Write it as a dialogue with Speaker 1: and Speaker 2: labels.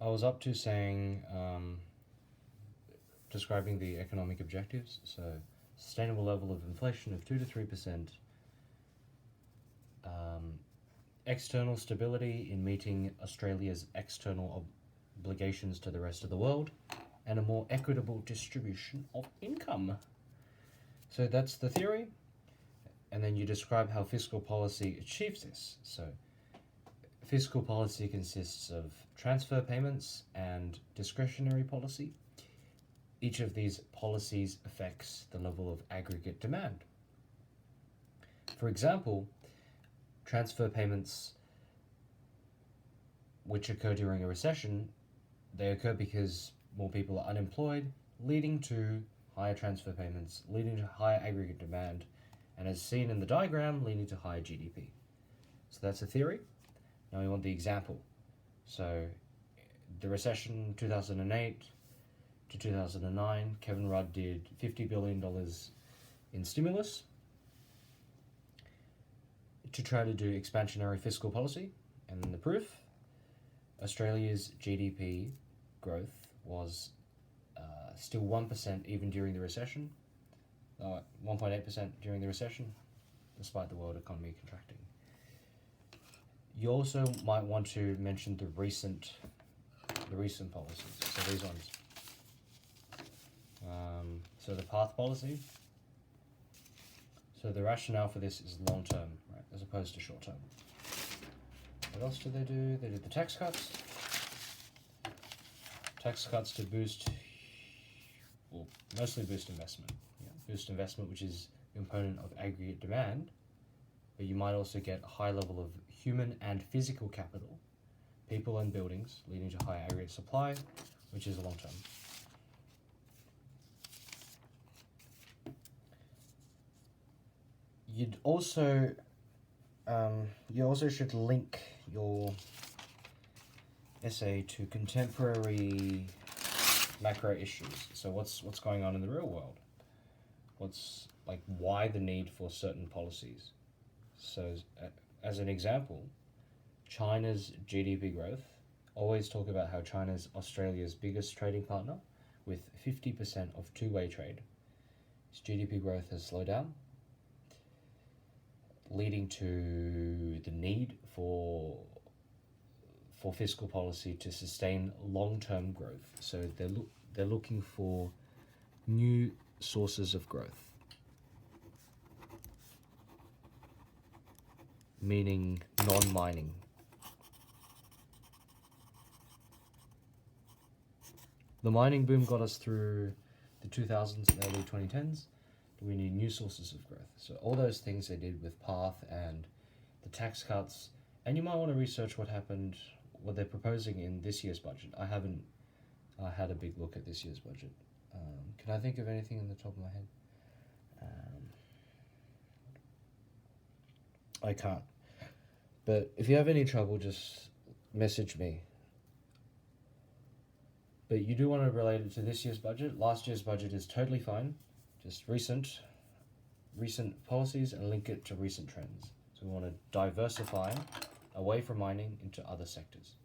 Speaker 1: I was up to saying, describing the economic objectives. So, sustainable level of inflation of 2 to 3%, external stability in meeting Australia's external obligations to the rest of the world, and a more equitable distribution of income. So that's the theory, and then you describe how fiscal policy achieves this. So fiscal policy consists of transfer payments and discretionary policy. Each of these policies affects the level of aggregate demand. For example, transfer payments, which occur during a recession, they occur because more people are unemployed, leading to higher transfer payments, leading to higher aggregate demand, and as seen in the diagram, leading to higher GDP. So that's a theory. Now we want the example. So the recession 2008 to 2009, Kevin Rudd did $50 billion in stimulus to try to do expansionary fiscal policy. And then the proof, Australia's GDP growth was still 1% even during the recession, 1.8% during the recession, despite the world economy contracting. You also might want to mention the recent policies. So these ones. So the path policy. So the rationale for this is long term, right, as opposed to short term. What else did they do? They did the tax cuts. Tax cuts to boost, well, mostly boost investment. Yeah, boost investment, which is a component of aggregate demand, but you might also get a high level of human and physical capital, people and buildings, leading to high aggregate supply, which is long term. You also should link your essay to contemporary macro issues. So what's going on in the real world? What's like why the need for certain policies? So as an example, China's GDP growth. Always talk about how China's Australia's biggest trading partner, with 50% of two-way trade. Its GDP growth has slowed down, leading to the need for fiscal policy to sustain long-term growth. So they're looking for new sources of growth, meaning non-mining. The mining boom got us through the 2000s and early 2010s. We need new sources of growth. So all those things they did with PATH and the tax cuts, and you might want to research what they're proposing in this year's budget. I haven't had a big look at this year's budget. Can I think of anything in the top of my head? I can't. But if you have any trouble, just message me. But you do want to relate it to this year's budget. Last year's budget is totally fine. Just recent policies and link it to recent trends. So we want to diversify away from mining into other sectors.